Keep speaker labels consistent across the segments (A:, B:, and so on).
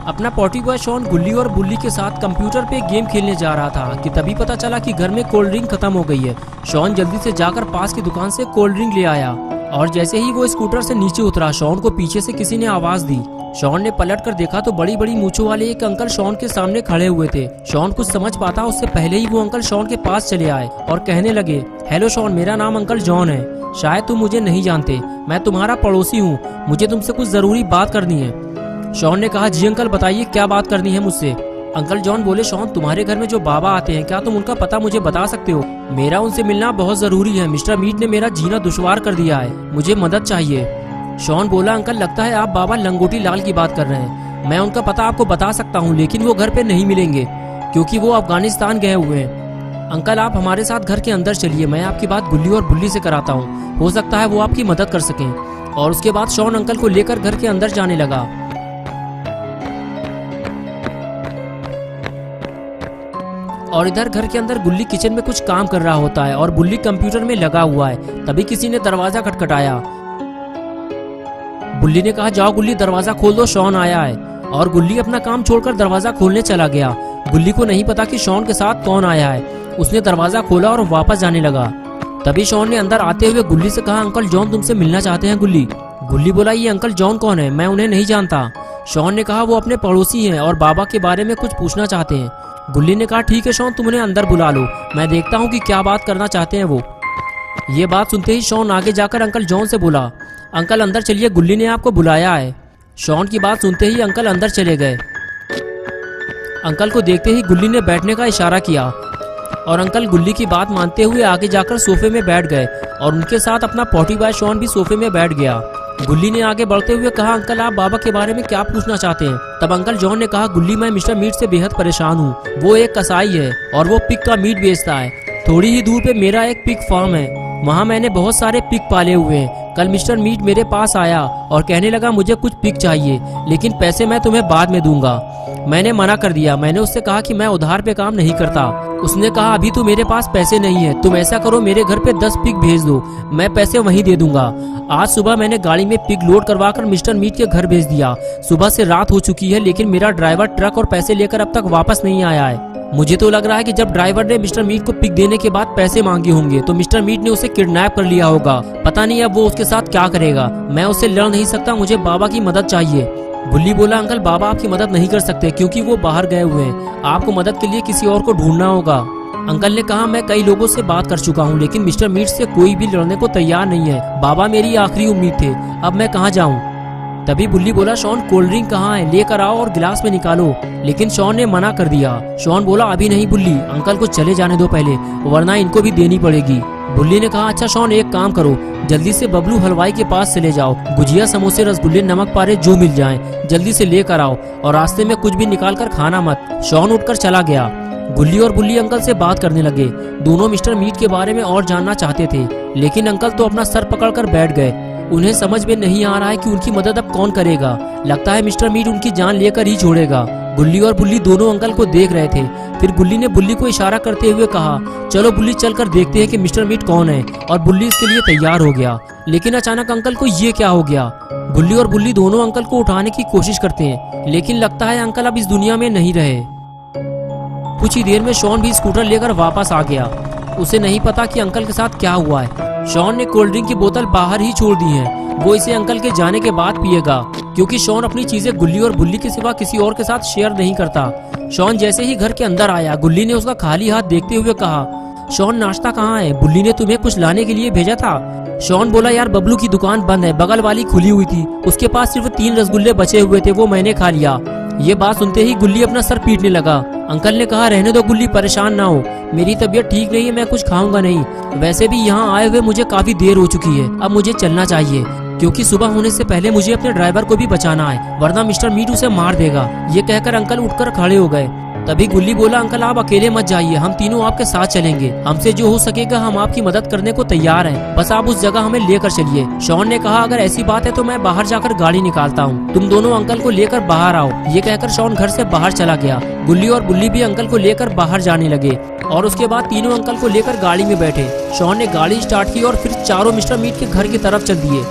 A: अपना potty boy Shawn गुल्ली और बुल्ली के साथ कंप्यूटर पे गेम खेलने जा रहा था कि तभी पता चला कि घर में कोल्ड ड्रिंक खत्म हो गई है। शॉन जल्दी से जाकर पास की दुकान से कोल्ड ड्रिंक ले आया और जैसे ही वो स्कूटर से नीचे उतरा, शॉन को पीछे से किसी ने आवाज दी। शॉन ने पलट कर देखा तो बड़ी बड़ी मूंछों वाले एक अंकल शॉन के सामने खड़े हुए थे। शॉन कुछ समझ पाता उससे पहले ही वो अंकल शॉन के पास चले आए और कहने लगे, हेलो शॉन, मेरा नाम अंकल जॉन है। शायद तुम मुझे नहीं जानते, मैं तुम्हारा पड़ोसी हूँ। मुझे तुमसे कुछ जरूरी बात करनी है। शॉन ने कहा, जी अंकल, बताइए क्या बात करनी है मुझसे। अंकल जॉन बोले, शॉन, तुम्हारे घर में जो बाबा आते हैं, क्या तुम उनका पता मुझे बता सकते हो? मेरा उनसे मिलना बहुत जरूरी है। मिस्टर मीट ने मेरा जीना दुश्वार कर दिया है, मुझे मदद चाहिए। शॉन बोला, अंकल, लगता है आप बाबा लंगोटी लाल की बात कर रहे हैं। मैं उनका पता आपको बता सकता हूँ, लेकिन वो घर पे नहीं मिलेंगे क्योंकि वो अफगानिस्तान गए हुए हैं। अंकल, आप हमारे साथ घर के अंदर चलिए, मैं आपकी बात गुल्ली और बुल्ली से कराता हूँ, हो सकता है वो आपकी मदद कर सकें। और उसके बाद शॉन अंकल को लेकर घर के अंदर जाने लगा। और इधर घर के अंदर गुल्ली किचन में कुछ काम कर रहा होता है और बुल्ली कंप्यूटर में लगा हुआ है। तभी किसी ने दरवाजा खटखटाया। बुल्ली ने कहा, जाओ गुल्ली, दरवाजा खोल दो, शॉन आया है। और गुल्ली अपना काम छोड़कर दरवाजा खोलने चला गया। गुल्ली को नहीं पता कि शॉन के साथ कौन आया है। उसने दरवाजा खोला और वापस जाने लगा। तभी शॉन ने अंदर आते हुए गुल्ली से कहा, अंकल जॉन तुमसे मिलना चाहते हैं। गुल्ली बोला, ये अंकल जॉन कौन है? मैं उन्हें नहीं जानता। शॉन ने कहा, वो अपने पड़ोसी हैं और बाबा के बारे में कुछ पूछना चाहते हैं। गुल्ली ने कहा, ठीक है शॉन, तुम उन्हें अंदर बुला लो, मैं देखता हूँ कि क्या बात करना चाहते हैं वो। ये बात सुनते ही शॉन आगे जाकर अंकल जॉन से बोला, अंकल अंदर चलिए, गुल्ली ने आपको बुलाया है। शॉन की बात सुनते ही अंकल अंदर चले गए। अंकल को देखते ही गुल्ली ने बैठने का इशारा किया और अंकल गुल्ली की बात मानते हुए आगे जाकर सोफे में बैठ गए और उनके साथ अपना पॉटी बॉय शॉन भी सोफे में बैठ गया। गुल्ली ने आगे बढ़ते हुए कहा, अंकल आप बाबा के बारे में क्या पूछना चाहते हैं? तब अंकल जॉन ने कहा, गुल्ली, मैं मिस्टर मीट से बेहद परेशान हूँ। वो एक कसाई है और वो पिग का मीट बेचता है। थोड़ी ही दूर पे मेरा एक पिग फार्म है, वहाँ मैंने बहुत सारे पिग पाले हुए हैं। कल मिस्टर मीट मेरे पास आया और कहने लगा, मुझे कुछ पिग चाहिए, लेकिन पैसे मैं तुम्हें बाद में दूंगा। मैंने मना कर दिया। मैंने उससे कहा कि मैं उधार पे काम नहीं करता। उसने कहा, अभी तो मेरे पास पैसे नहीं है, तुम ऐसा करो, मेरे घर पे 10 पिग भेज दो, मैं पैसे वहीं दे दूंगा। आज सुबह मैंने गाड़ी में पिग लोड करवाकर मिस्टर मीट के घर भेज दिया। सुबह से रात हो चुकी है, लेकिन मेरा ड्राइवर ट्रक और पैसे लेकर अब तक वापस नहीं आया है। मुझे तो लग रहा है कि जब ड्राइवर ने मिस्टर मीट को पिग देने के बाद पैसे मांगे होंगे तो मिस्टर मीट ने उसे किडनैप कर लिया होगा। पता नहीं अब वो उसके साथ क्या करेगा। मैं उससे लड़ नहीं सकता, मुझे बाबा की मदद चाहिए। बुल्ली बोला, अंकल बाबा आपकी मदद नहीं कर सकते क्योंकि वो बाहर गए हुए हैं। आपको मदद के लिए किसी और को ढूंढना होगा। अंकल ने कहा, मैं कई लोगों से बात कर चुका हूँ, लेकिन मिस्टर मीट से कोई भी लड़ने को तैयार नहीं है। बाबा मेरी आखिरी उम्मीद थे, अब मैं कहाँ जाऊँ? तभी बुल्ली बोला, शॉन कोल्ड ड्रिंक कहाँ है, लेकर आओ और गिलास में निकालो। लेकिन शॉन ने मना कर दिया। शॉन बोला, अभी नहीं बुल्ली, अंकल को चले जाने दो पहले, वरना इनको भी देनी पड़ेगी। बुल्ली ने कहा, अच्छा शॉन, एक काम करो, जल्दी से बबलू हलवाई के पास चले जाओ, गुजिया, समोसे, रसगुल्ले, नमक पारे जो मिल जाएं, जल्दी से लेकर आओ और रास्ते में कुछ भी निकाल कर खाना मत। शॉन उठकर चला गया। गुल्ली और बुल्ली अंकल से बात करने लगे। दोनों मिस्टर मीट के बारे में और जानना चाहते थे, लेकिन अंकल तो अपना सर पकड़कर बैठ गए। उन्हें समझ में नहीं आ रहा है कि उनकी मदद अब कौन करेगा। लगता है मिस्टर मीट उनकी जान लेकर ही छोड़ेगा। गुल्ली और बुल्ली दोनों अंकल को देख रहे थे। फिर गुल्ली ने बुल्ली को इशारा करते हुए कहा, चलो बुल्ली, चलकर देखते हैं कि मिस्टर मीट कौन है। और बुल्ली इसके लिए तैयार हो गया। लेकिन अचानक अंकल को ये क्या हो गया? गुल्ली और बुल्ली दोनों अंकल को उठाने की कोशिश करते हैं, लेकिन लगता है अंकल अब इस दुनिया में नहीं रहे। कुछ ही देर में शॉन भी स्कूटर लेकर वापस आ गया। उसे नहीं पता कि अंकल के साथ क्या हुआ है। शॉन ने कोल्ड ड्रिंक की बोतल बाहर ही छोड़ दी है। वो इसे अंकल के जाने के बाद पिएगा, क्योंकि शॉन अपनी चीजें गुल्ली और बुल्ली के सिवा किसी और के साथ शेयर नहीं करता। शॉन जैसे ही घर के अंदर आया, गुल्ली ने उसका खाली हाथ देखते हुए कहा, शॉन नाश्ता कहाँ है? बुल्ली ने तुम्हें कुछ लाने के लिए भेजा था। शॉन बोला, यार बबलू की दुकान बंद है, बगल वाली खुली हुई थी, उसके पास सिर्फ 3 रसगुल्ले बचे हुए थे, वो मैंने खा लिया। ये बात सुनते ही गुल्ली अपना सर पीटने लगा। अंकल ने कहा, रहने दो गुल्ली, परेशान ना हो, मेरी तबीयत ठीक नहीं है, मैं कुछ खाऊंगा नहीं। वैसे भी यहाँ आए हुए मुझे काफी देर हो चुकी है, अब मुझे चलना चाहिए, क्योंकि सुबह होने से पहले मुझे अपने ड्राइवर को भी बचाना है, वरना मिस्टर मीट उसे मार देगा। ये कहकर अंकल उठकर खड़े हो गए। तभी गुल्ली बोला, अंकल आप अकेले मत जाइए, हम तीनों आपके साथ चलेंगे, हमसे जो हो सकेगा हम आपकी मदद करने को तैयार हैं, बस आप उस जगह हमें लेकर चलिए। शॉन ने कहा, अगर ऐसी बात है तो मैं बाहर जाकर गाड़ी निकालता हूँ, तुम दोनों अंकल को लेकर बाहर आओ। ये कहकर शॉन घर से बाहर चला गया। गुल्ली और बुल्ली भी अंकल को लेकर बाहर जाने लगे और उसके बाद तीनों अंकल को लेकर गाड़ी में बैठे। शॉन ने गाड़ी स्टार्ट की और फिर चारों मिस्टर मीट के घर की तरफ चल दिए।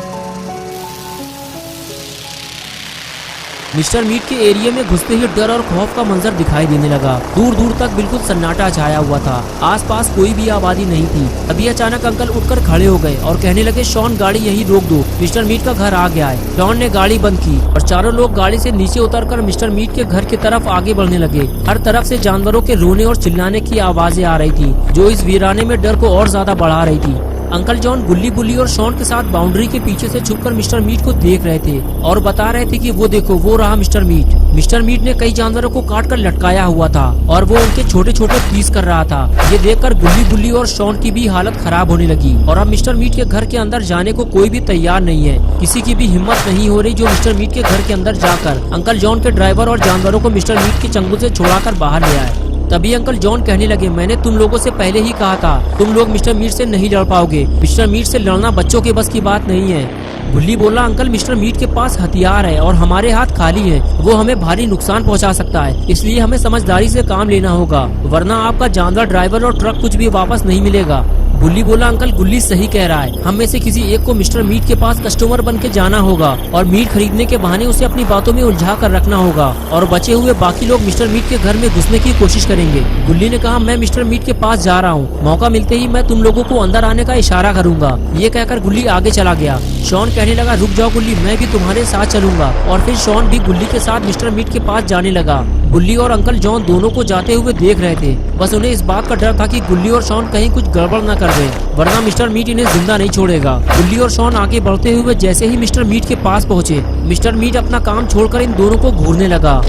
A: मिस्टर मीट के एरिया में घुसते ही डर और खौफ का मंजर दिखाई देने लगा। दूर दूर तक बिल्कुल सन्नाटा छाया हुआ था, आसपास कोई भी आबादी नहीं थी। अभी अचानक अंकल उठकर खड़े हो गए और कहने लगे, शॉन गाड़ी यहीं रोक दो, मिस्टर मीट का घर आ गया है। शॉन ने गाड़ी बंद की और चारों लोग गाड़ी से नीचे उतरकर मिस्टर मीट के घर की तरफ आगे बढ़ने लगे। हर तरफ से जानवरों के रोने और चिल्लाने की आवाजें आ रही थी, जो इस वीराने में डर को और ज्यादा बढ़ा रही थी। अंकल जॉन गुल्ली बुल्ली और शॉन के साथ बाउंड्री के पीछे से छुपकर मिस्टर मीट को देख रहे थे और बता रहे थे कि वो देखो, वो रहा मिस्टर मीट। मिस्टर मीट ने कई जानवरों को काट कर लटकाया हुआ था और वो उनके छोटे छोटे पीस कर रहा था। ये देखकर गुल्ली बुल्ली और शॉन की भी हालत खराब होने लगी और अब मिस्टर मीट के घर के अंदर जाने को कोई भी तैयार नहीं है। किसी की भी हिम्मत नहीं हो रही जो मिस्टर मीट के घर के अंदर जाकर अंकल जॉन के ड्राइवर और जानवरों को मिस्टर मीट के चंगुल से छुड़ाकर बाहर ले आए। तभी अंकल जॉन कहने लगे, मैंने तुम लोगों से पहले ही कहा था, तुम लोग मिस्टर मीट से नहीं लड़ पाओगे। मिस्टर मीट से लड़ना बच्चों के बस की बात नहीं है। गुल्ली बोला, अंकल मिस्टर मीट के पास हथियार है और हमारे हाथ खाली हैं। वो हमें भारी नुकसान पहुंचा सकता है, इसलिए हमें समझदारी से काम लेना होगा, वरना आपका जानवर, ड्राइवर और ट्रक कुछ भी वापस नहीं मिलेगा। गुल्ली बोला, अंकल गुल्ली सही कह रहा है, हम में से किसी एक को मिस्टर मीट के पास कस्टमर बन के जाना होगा और मीट खरीदने के बहाने उसे अपनी बातों में उलझा कर रखना होगा और बचे हुए बाकी लोग मिस्टर मीट के घर में घुसने की कोशिश करेंगे। गुल्ली ने कहा, मैं मिस्टर मीट के पास जा रहा हूँ, मौका मिलते ही मैं तुम लोगों को अंदर आने का इशारा करूंगा। ये कहकर गुल्ली आगे चला गया। शॉन कहने लगा, रुक जाओ गुल्ली, मैं भी तुम्हारे साथ चलूंगा। और फिर शॉन भी गुल्ली के साथ मिस्टर मीट के पास जाने लगा। गुल्ली और अंकल जॉन दोनों को जाते हुए देख रहे थे, बस उन्हें इस बात का डर था कि गुल्ली और शॉन कहीं कुछ गड़बड़ न कर दे, वरना मिस्टर मीट इन्हें जिंदा नहीं छोड़ेगा। गुल्ली और शॉन आगे बढ़ते हुए जैसे ही मिस्टर मीट के पास पहुँचे, मिस्टर मीट अपना काम छोड़कर इन दोनों को घूरने लगा।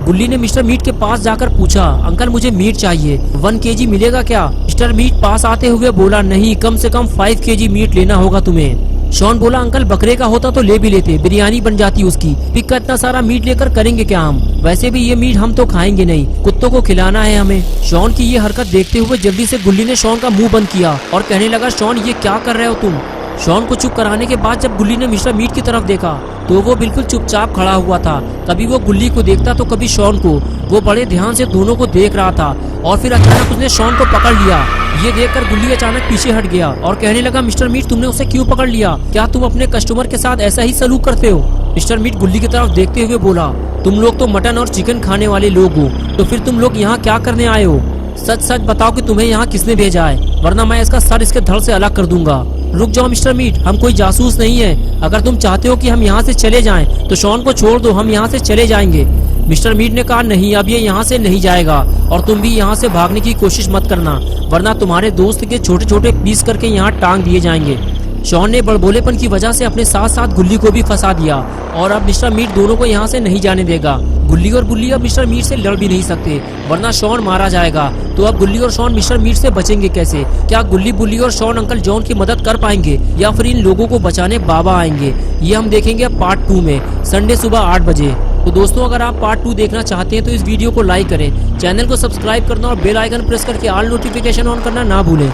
A: गुल्ली ने मिस्टर मीट के पास जाकर पूछा, अंकल मुझे मीट चाहिए, 1 केजी मिलेगा क्या? मिस्टर मीट पास आते हुए बोला, नहीं, कम से कम 5 केजी मीट लेना होगा तुम्हें। शॉन बोला, अंकल बकरे का होता तो ले भी लेते, बिरयानी बन जाती उसकी। पिक का इतना सारा मीट लेकर करेंगे क्या हम? वैसे भी ये मीट हम तो खाएंगे नहीं, कुत्तों को खिलाना है हमें। शॉन की ये हरकत देखते हुए जल्दी से गुल्ली ने शॉन का मुंह बंद किया और कहने लगा, शॉन ये क्या कर रहे हो तुम? शॉन को चुप कराने के बाद जब गुल्ली ने मिस्टर मीट की तरफ देखा तो वो बिल्कुल चुपचाप खड़ा हुआ था। कभी वो गुल्ली को देखता तो कभी शॉन को। वो बड़े ध्यान से दोनों को देख रहा था और फिर अचानक उसने शॉन को पकड़ लिया। ये देखकर गुल्ली अचानक पीछे हट गया और कहने लगा, मिस्टर मीट तुमने उसे क्यों पकड़ लिया? क्या तुम अपने कस्टमर के साथ ऐसा ही सलूक करते हो? मिस्टर मीट गुल्ली की तरफ देखते हुए बोला, तुम लोग तो मटन और चिकन खाने वाले लोग हो, तो फिर तुम लोग यहाँ क्या करने आए हो? सच सच बताओ कि तुम्हें यहाँ किसने भेजा है, वरना मैं इसका सर इसके धड़ से अलग कर दूंगा। रुक जाओ मिस्टर मीट, हम कोई जासूस नहीं है। अगर तुम चाहते हो कि हम यहाँ से चले जाएं, तो शॉन को छोड़ दो, हम यहाँ से चले जाएंगे। मिस्टर मीट ने कहा, नहीं, अब ये यहाँ से नहीं जाएगा और तुम भी यहाँ से भागने की कोशिश मत करना, वरना तुम्हारे दोस्त के छोटे छोटे पीस करके यहाँ टांग दिए जाएंगे। शॉन ने बड़बोलेपन की वजह से अपने साथ साथ गुल्ली को भी फंसा दिया और अब मिस्टर मीट दोनों को यहाँ से नहीं जाने देगा। गुल्ली और बुल्ली अब मिस्टर मीट से लड़ भी नहीं सकते, वरना शॉन मारा जाएगा। तो अब गुल्ली और शॉन मिस्टर मीट से बचेंगे कैसे? क्या गुल्ली बुल्ली और शॉन अंकल जॉन की मदद कर पाएंगे या फिर इन लोगों को बचाने बाबा आएंगे? ये हम देखेंगे पार्ट 2 में, संडे सुबह 8 बजे। तो दोस्तों, अगर आप पार्ट 2 देखना चाहते हैं तो इस वीडियो को लाइक करें, चैनल को सब्सक्राइब करना और बेल आइकन प्रेस करके ऑल नोटिफिकेशन ऑन करना ना भूलें।